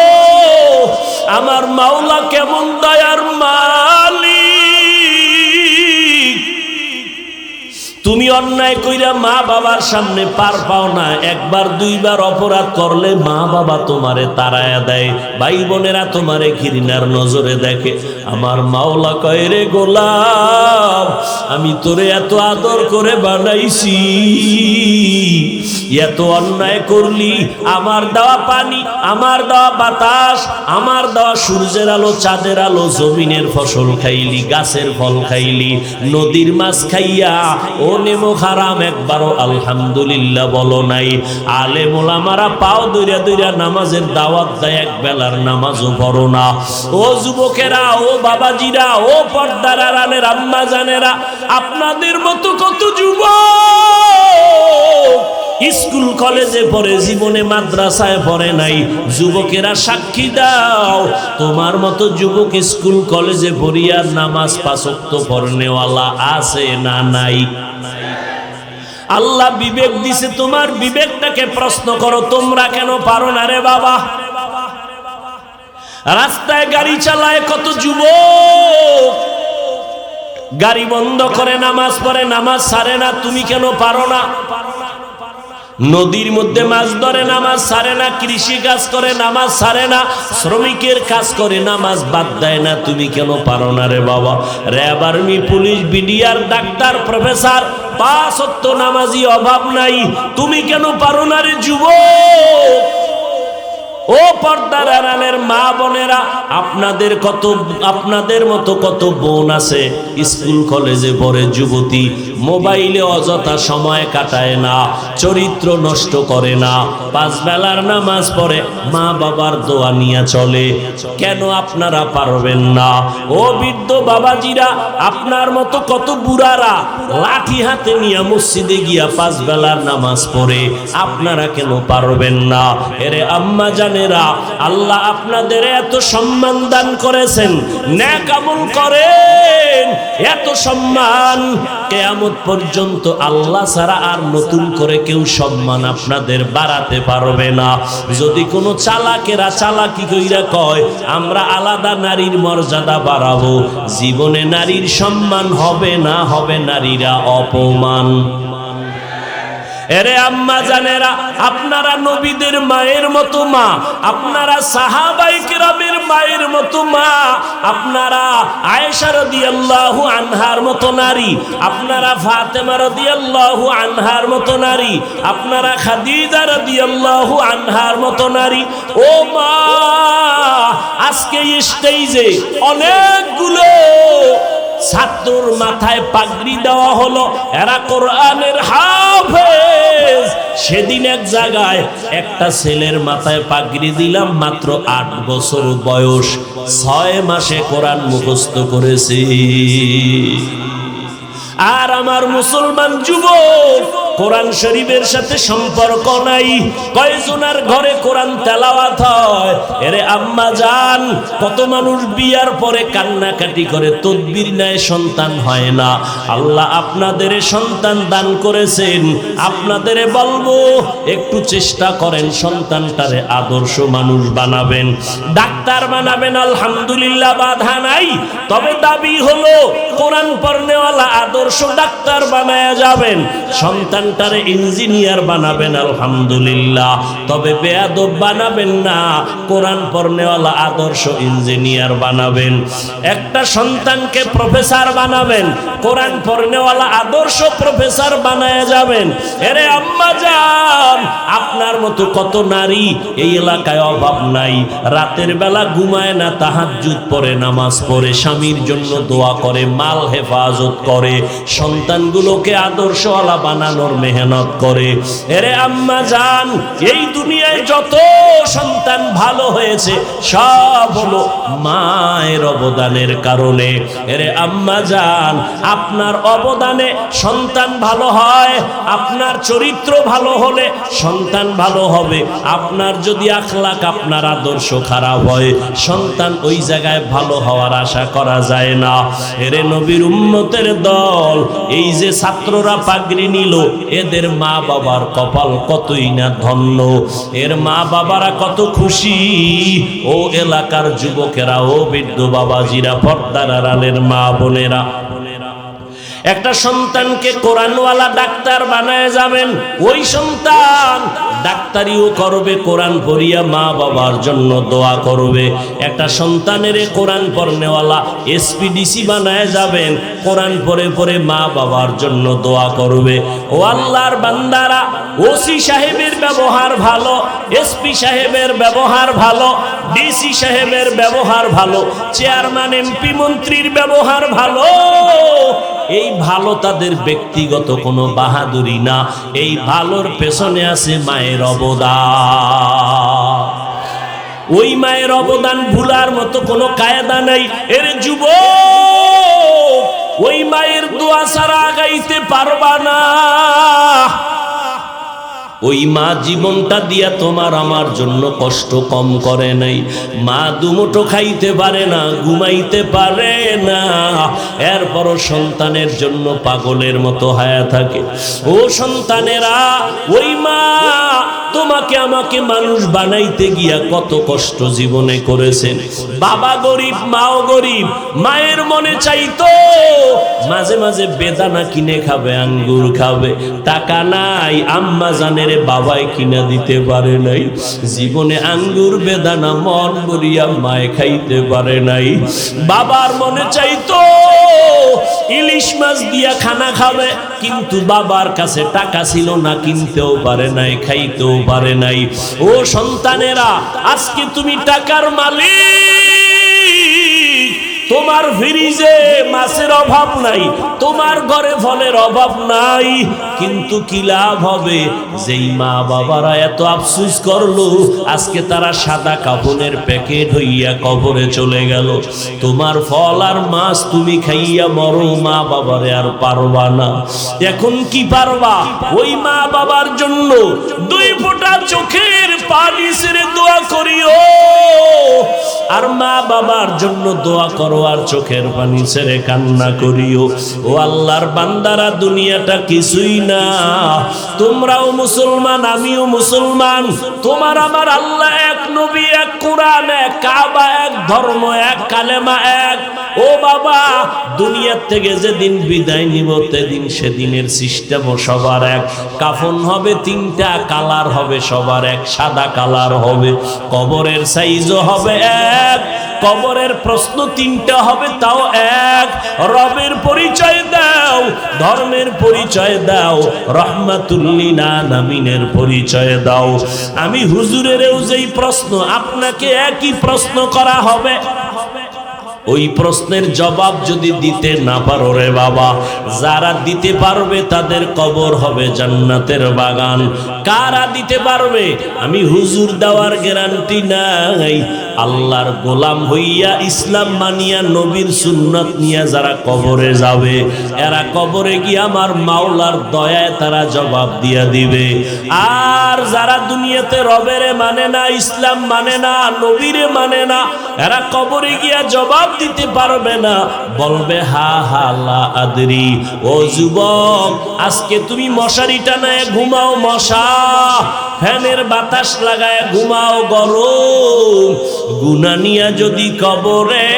আমার মাওলা কেমন দয়ার মালিক। তুমি অন্যায় কইরা মা বাবার সামনে পার পাও না, একবার দুইবার অপরাধ করলে মা বাবা তোমারে তাড়ায়া দেয়, ভাই বোনেরা তোমারে ঘৃণার নজরে দেখে। আমার মাওলা কয়, রে গোলাম, আমি তোরে এত আদর করে বানাইছি, এত অন্যায় করলি, আমার দেওয়া পানি, আমার দেওয়া বাতাস, আমার দেওয়া সূর্যের আলো, চাঁদের আলো, জমিনের ফসল খাইলি, গাছের ফল খাইলি, নদীর মাছ খাইয়া ও নেমো হারাম একবারও আলহামদুলিল্লাহ বলো নাই। আলেম ওলামারা পাও দইরা দইরা নামাজের দাওয়াত দেয়, এক বেলার নামাজও পড়ো না। ও যুবকেরা, ও বাবাজিরা, ও পর্দার আড়ালের আম্মা জানেরা, আপনাদের মতো কত যুবক স্কুল কলেজে পড়ে, জীবনে মাদ্রাসায় পড়ে নাই। যুবকেরা সাক্ষী দাও, তোমার মতো যুবক স্কুল কলেজে পড়িয়া নামাজ পাঁচ ওয়াক্ত পড়নেওয়ালা আছে না নাই? আল্লাহ বিবেক দিছে, তোমার বিবেকটাকে প্রশ্ন করো, তোমরা কেন পারো না রে বাবা? রাস্তায় গাড়ি চালায় কত যুবক, গাড়ি বন্ধ করে নামাজ পড়ে, নামাজ ছাড়ে না, তুমি কেন পারো না? নদীর মধ্যে মাছ ধরে, নামাজ ছাড়ে না, কৃষি কাজ করে, নামাজ ছাড়ে না, শ্রমিকের কাজ করে, নামাজ বাদ দেয় না, তুমি কেন পারো না রে বাবা? RAB, army, police, BDR, doctor, professor, পাঁচ ওয়াক্ত নামাজি অভাব নাই, তুমি কেন পারো না রে যুবক? ও পর্দার আড়ালের মা বোনেরা, আপনাদের মতো কত বোন আছে স্কুল কলেজে পড়ে, যুবতী, মোবাইলে অযথা সময় কাটায় না, চরিত্র নষ্ট করে না, পাঁচ বেলার নামাজ পড়ে, মা বাবার দোয়া নিয়ে চলে। কেন আপনারা পারবেন না? ও বৃদ্ধ বাবাজিরা, আপনার মতো কত বুড়ারা লাঠি হাতে নিয়ে মসজিদে গিয়া পাঁচ বেলার নামাজ পড়ে, আপনারা কেন পারবেন না? এরে আম্মা জানেরা, আল্লাহ আপনাদের এত সম্মান দান করেছেন, নেক আমল করেন, এত সম্মান, কিয়ামত পর্যন্ত আল্লাহ ছাড়া আর নতুন করে কেউ সম্মান আপনাদের বাড়াতে পারবে না। যদি কোনো চালাকেরা চালাকি কইরা কয় আমরা আলাদা নারীর মর্যাদা বাড়াবো, জীবনে নারীর সম্মান হবে না, হবে নারীরা অপমান। এরে আম্মা জানেরা, আপনারা নবীদের মায়ের মতো মা, আপনারা সাহাবায়ে কেরামের মায়ের মতো মা, আপনারা আয়েশা রাদিয়াল্লাহু আনহার মতো নারী, আপনারা ফাতেমা রাদিয়াল্লাহু আনহার মতো নারী, আপনারা খাদিজা রাদিয়াল্লাহু আনহার মতো নারী। ও মা, আজকে স্টেজে অনেকগুলো ছাত্রর মাথায় পাগড়ি দেওয়া হলো, এরা কোরআনের হাফেজ। সেদিন এক জায়গায় একটা ছেলের মাথায় পাগড়ি দিলাম, মাত্র 8 বছর বয়স, 6 মাসে কোরআন মুখস্থ করেছি। আর আমার মুসলমান যুবক কোরআন শরীফের সাথে সম্পর্ক নাই, কয়জনের ঘরে কোরআন তেলাওয়াত হয়? এরে আম্মা জান, কত মানুষ বিয়ার পরে কান্নাকাটি করে, তদবির নেয়, সন্তান হয় না। আল্লাহ আপনাদের সন্তান দান করেছেন, আপনাদের বলবো একটু চেষ্টা করেন সন্তানটারে আদর্শ মানুষ বানাবেন, ডাক্তার বানাবেন, আলহামদুলিল্লাহ বাধা নাই। তবে দাবি হলো কোরআন পড়নেওয়ালা আদর্শ ডাক্তার বানায়া যাবেন, সন্তানটারে ইঞ্জিনিয়ার বানাবেন, আলহামদুলিল্লাহ। তবে বেয়াদব বানাবেন না, কোরআন পড়নেওয়ালা আদর্শ ইঞ্জিনিয়ার বানাবেন। একটা সন্তানকে প্রফেসর বানাবেন, কোরআন পড়নেওয়ালা আদর্শ প্রফেসর বানায়া যাবেন। এরে আম্মা জান, আপনার মতো কত নারী এই এলাকায় অভাব নাই, রাতের বেলা ঘুমায় না, তাহাজ্জুদ পড়ে, নামাজ পড়ে, স্বামীর জন্য দোয়া করে, মাল হেফাজত করে, সন্তানগুলোকে আদর্শওয়ালা বানানোর মেহনত করে। এরে আম্মা জান, এই দুনিয়ায় যত সন্তান ভালো হয়েছে সব হলো মায়ের অবদানের কারণে। এরে আম্মা জান, আপনার অবদানে সন্তান ভালো হয়, আপনার চরিত্র ভালো হলে সন্তান ভালো হবে। আপনার যদি আখলাক, আপনার আদর্শ খারাপ হয়, সন্তান ওই জায়গায় ভালো হওয়ার আশা করা যায় না। এরে নবীর উম্মতের দল, এই যে ছাত্ররা পাগড়ি নিল, এদের মা বাবার কপাল কতই না ধন্য, এর মা বাবারা কত খুশি। ও এলাকার যুবকেরা, ও বৃদ্ধ বাবাজিরা, পর্দার আড়ালের মা বোনেরা, একটা সন্তানকে কোরআনওয়ালা ডাক্তার বানায় যাবেন, ওই সন্তান ডাক্তারিও করবে, কোরআন পড়িয়া মা বাবার জন্য দোয়া করবে। একটা সন্তানের কোরআন পড়নেওয়ালা এসপিডিসি বানায় যাবেন, কোরআন পড়ে পড়ে মা বাবার জন্য দোয়া করবে। ও আল্লাহর বান্দারা, ওসি সাহেবের ব্যবহার ভালো, এসপি সাহেবের ব্যবহার ভালো, ডিসি সাহেবের ব্যবহার ভালো, চেয়ারম্যান এমপি মন্ত্রীর ব্যবহার ভালো। এই ভালো তাদের ব্যক্তিগত কোনো বাহাদুরি না, এই ভালোর পেছনে আছে মায়ের অবদান। ওই মায়ের অবদান ভুলার মতো কোনো কায়দা নাই। এর যুবক, ওই মায়ের দোয়া ছাড়া আগাইতে পারবা না। ওই মা জীবনটা দিয়া তোমার আমার জন্য কষ্ট কম করে নাই। মা দুমুঠো খাইতে পারে না, ঘুমাইতে পারে না, এরপরও সন্তানের জন্য পাগলের মতো হায়া থাকে। ও সন্তানেরা, ওই মা তোমাকে আমাকে মানুষ বানাইতে গিয়া কত কষ্ট জীবনে করেছেন। বাবা গরিব, মাও গরিব, মায়ের মনে চাইতো মাঝে মাঝে বেদানা কিনে খাবে, আঙ্গুর খাবে, টাকা নাই, আম্মা জানের বাবাই কিনা দিতে পারে নাই। জীবনে আঙ্গুর বেদানা মন ভরিয়া মায়ে খাইতে পারে নাই। বাবার মনে চাইতো ইলিশ মাছ দিয়া খানা খাবে, কিন্তু বাবার কাছে টাকা ছিল না, কিনতেও পারে নাই, খাইতেও পারে নাই। ও সন্তানেরা, আজকে তুমি টাকার মালিক, তোমার ফ্রিজে মাছের অভাব নাই, তোমার ঘরে ফলের অভাব নাই, কিন্তু কি লাভ হবে? যেই মা বাবারা এত আফসোস করলো, আজকে তারা সাদা কাফনের প্যাকেট হইয়া কবরে চলে গেল। তোমার ফল আর মাছ তুমি খাইয়া মরো, মা বাবারে আর পারবা না। এখন কি পারবা? ওই মা বাবার জন্য 2 ফোঁটা চোখের পানি ছেড়ে দোয়া করিও, আর মা বাবার জন্য দোয়া করো, আর চোখের পানি ছেড়ে কান্না করিও। ও আল্লাহর বান্দারা, দুনিয়াটা কিছুই না। তোমরাও মুসলমান, আমিও মুসলমান, তোমার আমার আল্লাহ এক, নবী এক, কোরআন এক, কাবা এক, ধর্ম এক, কালেমা এক। ও বাবা, দুনিয়ার থেকে যেদিন বিদায় নিব সেদিনের সিস্টেমও সবার এক। কাফন হবে 3টা, কালার হবে সবার এক, সাদা কালার হবে। কবরের সাইজও হবে এক, কবরের প্রশ্ন 3টা হবে, তাও এক। রবের পরিচয় দাও, ধর্মের পরিচয় দাও, রহমাতুল্লিল আলামিনের পরিচয় দাও। আমি হুজুরেরও যেই প্রশ্ন, আপনাকে একই প্রশ্ন করা হবে। ওই প্রশ্নের জবাব যদি দিতে না পারো রে বাবা, যারা দিতে পারবে তাদের কবর হবে জান্নাতের বাগান। কারা দিতে পারবে? আমি হুজুর দেওয়ার গ্যারান্টি নাই। আল্লাহর গোলাম হইয়া, ইসলাম মানিয়া, নবীর সুন্নাত নিয়ে যারা কবরে যাবে, এরা কবরে গিয়ে আমার মাওলার দয়ায় তারা জবাব দিয়া দিবে। আর যারা দুনিয়াতে রবেরে মানে না, ইসলাম মানে না, নবীরে মানে না, এরা কবরে গিয়া জবাব দিতে পারবে না, বলবে হা হা লা আদরি। ও যুবক, আজকে তুমি মশারি টানায় ঘুমাও, মশা ফ্যানের বাতাস লাগায় ঘুমাও, গরম। গুনাহ নিয়া যদি কবরে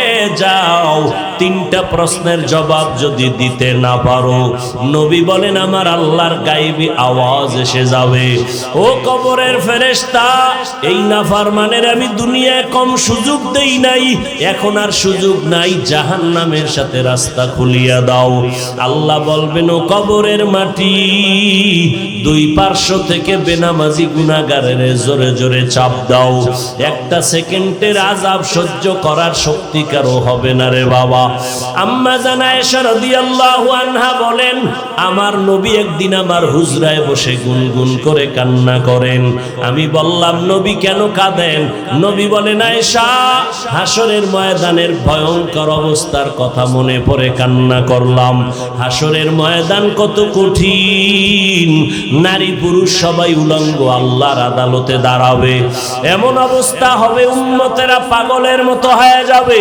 যাও, 3টা প্রশ্নের জবাব যদি দিতে না পারো, নবী বলেন আমার আল্লাহর গায়েবী আওয়াজ এসে যাবে, ও কবরের ফেরেশতা, এই নাফরমানের আমি দুনিয়ায় কম সুযোগ দেই নাই, এখন আর সুযোগ নাই, জাহান্নামের সাথে রাস্তা খুলিয়া দাও। আল্লাহ বলবেন, ও কবরের মাটি, 2 পার্শ্ব থেকে বেনামাজি গুনাহগারের জোরে জোরে চাপ দাও। 1টা সেকেন্ডের আযাব সহ্য করার শক্তি কারো হবে না রে বাবা। আম্মা জান আয়েশা রাদিয়াল্লাহু আনহা বলেন, আমার নবী একদিন আমার হুজরায় বসে গুনগুন করে কান্না করেন। আমি বললাম, নবী কেন কাঁদেন? নবী বলেন, আয়েশা, হাসরের ময়দানের ভয়ঙ্কর অবস্থার কথা মনে পড়ে কান্না করলাম। হাসরের ময়দান কত কঠিন, নারী পুরুষ সবাই উলঙ্গ আল্লাহর আদালতে দাঁড়াবে। এমন অবস্থা হবে উম্মতেরা পাগলের মতো হয়ে যাবে।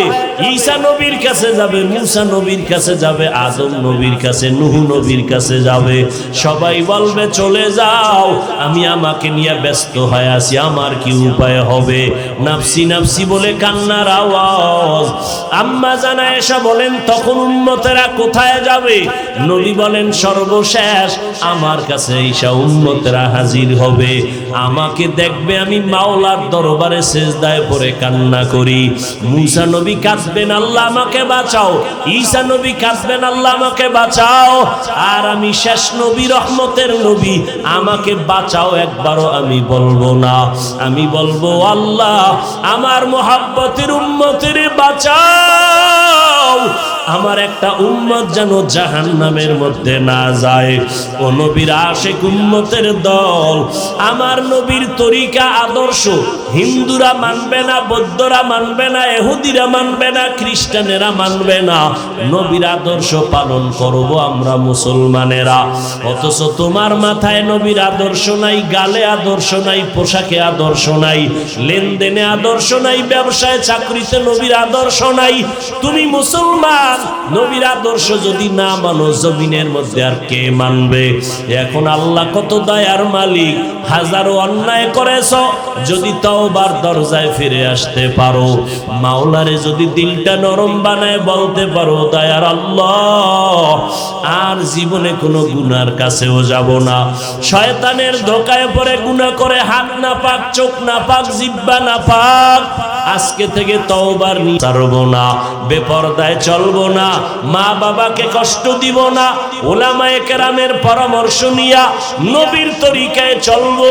ঈসা নবীর কাছে যাবে, মুসা নবীর কাছে যাবে, আদম নবীর কাছে, নূহ নবীর কাছে যাবে। সবাই বলবে চলে যাও, আমি আমাকে নিয়ে ব্যস্ত হয়ে আছি, আমার কি উপায় হবে? নাফসি নাফসি বলে কান্নার আওয়াজ। আম্মা জানা এসা বলেন তখন উম্মতেরা কোথায় যাবে? নবী বলেন সর্বশেষ আমার কাছে ঈসা উম্মতেরা হাজির হবে, আমাকে দেখবে আমি মাওলার দরবারে সিজদায় পড়ে কান্না করি। মুসা নবী কাঁদবেন, আল্লাহ আমাকে বাঁচাও। ঈসা নবী কাঁদবেন, আল্লাহ আমাকে বাঁচাও। আর আমি শেষ নবী, রহমতের নবী, আমাকে বাঁচাও একবারও আমি বলবো না। আমি বলবো আল্লাহ আমার মুহাব্বতের উম্মতের বাঁচাও, আমার একটা উম্মত যেন জাহান্নামের মধ্যে না যায়। ও নবীর আশিক উম্মতের দল, আমার নবীর তরিকা আদর্শ হিন্দুরা মানবে না, বৌদ্ধরা মানবে না, ইহুদিরা মানবে না, খ্রিস্টানেরা মানবে না। নবীর আদর্শ পালন করব আমরা মুসলমানেরা। অথচ তোমার মাথায় নবীর আদর্শ নাই, গালে আদর্শ নাই, পোশাকে আদর্শ নাই, লেনদেনে আদর্শ নাই, ব্যবসায় চাকরিতে নবীর আদর্শ নাই। তুমি মুসলমান, নবীর আদর্শ যদি না মানো জমিনের মধ্যে আর কে মানবে? এখন আল্লাহ কত দয়ার মালিক, হাজারো অন্যায় করেছ, যদি তওবার দরজায় ফিরে আসতে পারো, মাওলারে যদি দিলটা নরম বানায় বলতে পারো দয়ার আল্লাহ আর জীবনে কোনো গুনার কাছেও যাব না। শয়তানের ধোকায় পড়ে গুনাহ করে হাত না পাক, চোখ না পাক, জিহ্বা না পাক, আজকে থেকে তওবার নিয়ে ছাড়বো না, বেপরদায় চলবো না, মা বাবাকে কষ্ট দিব না, উলামায়ে কেরামের পরামর্শ নিয়া নবীর তরিকায় চলবো,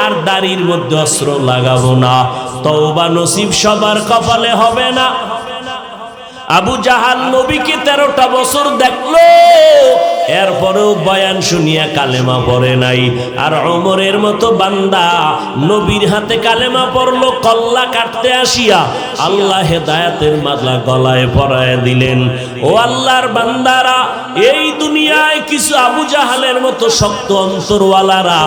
আর দাড়ির মধ্যে অস্ত্র লাগাবো না। তওবা নসিব সবার কপালে হবে না। আবু জাহাল নবীকে 13টা বছর দেখলো, এরপরেও বয়ান শুনিয়া কালেমা পড়ে নাই। আর ওমরের মতো বান্দা নবীর হাতে কালেমা পড়লো, কল্লা কাটতে আসিয়া আল্লাহ হেদায়েতের মালা গলায় পরায় দিলেন। ও আল্লাহর বান্দারা, এই দুনিয়ায় কিছু আবু জাহালের মতো শক্ত অন্তরওয়ালারা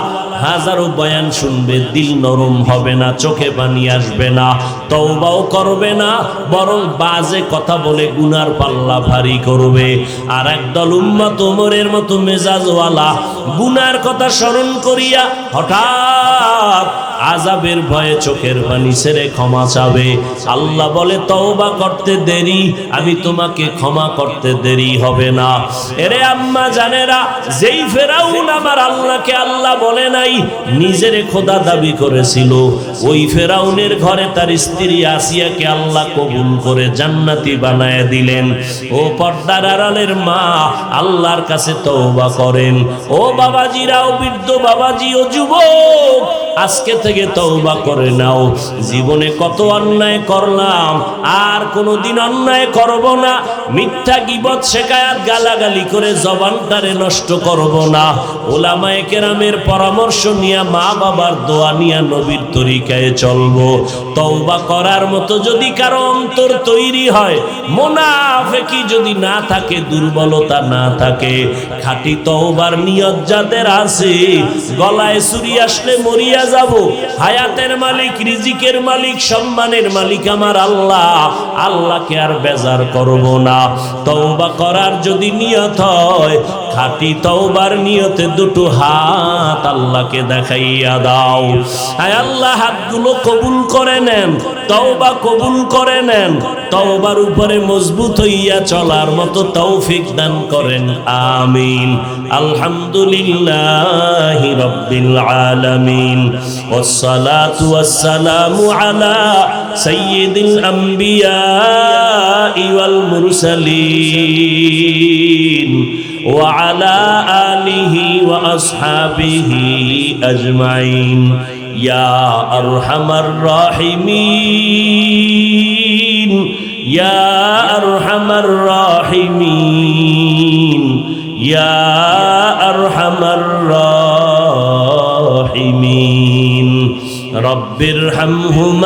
হাজারো বয়ান শুনবে, দিল নরম হবে না, চোখে পানি আসবে না, তওবাও করবে না, বরং বাজে কথা বলে গুনার পাল্লা ভারী করবে। আর একদল উম্মত ওমরের মতো মেজাজওয়ালা গুনার কথা স্মরণ করিয়া হঠাৎ আযাবের ভয়ে চোখের পানি ছেড়ে ক্ষমা চাবে। আল্লাহ বলে তওবা করতে দেরি, আমি তোমাকে ক্ষমা করতে দেরি হবে না। এরে আম্মা জানেরা, যেই ফেরাউন আমার আল্লাহকে আল্লাহ বলে নাই, নিজের খোদা দাবি করেছিল, ওই ফেরাউনের ঘরে তার স্ত্রী আসিয়াকে আল্লাহ কবুল করে জান্নাতি বানায় দিলেন। ও পর্দার আড়ালের মা, আল্লাহর কাছে তওবা করেন। ও বাবাজিরা, ও বৃদ্ধ বাবাজি, ও যুবক, আজকে থেকে তওবা করে নাও। জীবনে কত অন্যায় করলাম, আর কোনোদিন অন্যায় করব না। মিথ্যা গীবত শিকায়াত গালাগালি করে জবানটারে নষ্ট করব না। উলামায়ে কেরামের পরামর্শ নিয়া, মা বাবার দোয়া নিয়া নবীর তরিকায় চলবো। তওবা করার মতো যদি কারো অন্তর তৈরি হয়, মুনাফিকি যদি না থাকে, দুর্বলতা না থাকে, খাঁটি তওবার নিয়ত যাদের আছে, গলায় ছুরি আসলে মরিয়া যাব, হায়াতের মালিক, রিজিকের মালিক, সম্মানের মালিক আমার আল্লাহ, আল্লাহকে আর বেজার করব না। তওবা করার যদি নিয়ত হয়, খাঁটি তওবার নিয়তে দুটো হাত আল্লাহকে দেখাইয়া দাও। আয় আল্লাহ, হাতগুলো কবুল করে নেন, তওবা কবুল করে নেন, তওবার উপরে মজবুত হইয়া চলার মতো তৌফিক দান করেন, আমিন। আলহামদুলিল্লাহি রাব্বিল আলামিন, ওয়াসসালাতু ওয়াসসালামু আলা সাইয়্যিদিল আমবিয়া ওয়াল মুরসালিন ওয়া আলা আলিহি ওয়া আসহাবিহি আজমাইন। ইয়া আরহামার রাহিমিন, ইয়া আরহামার রাহিমিন, ইয়া আরহামার রাহিমিন। রব্বিরহামহুমা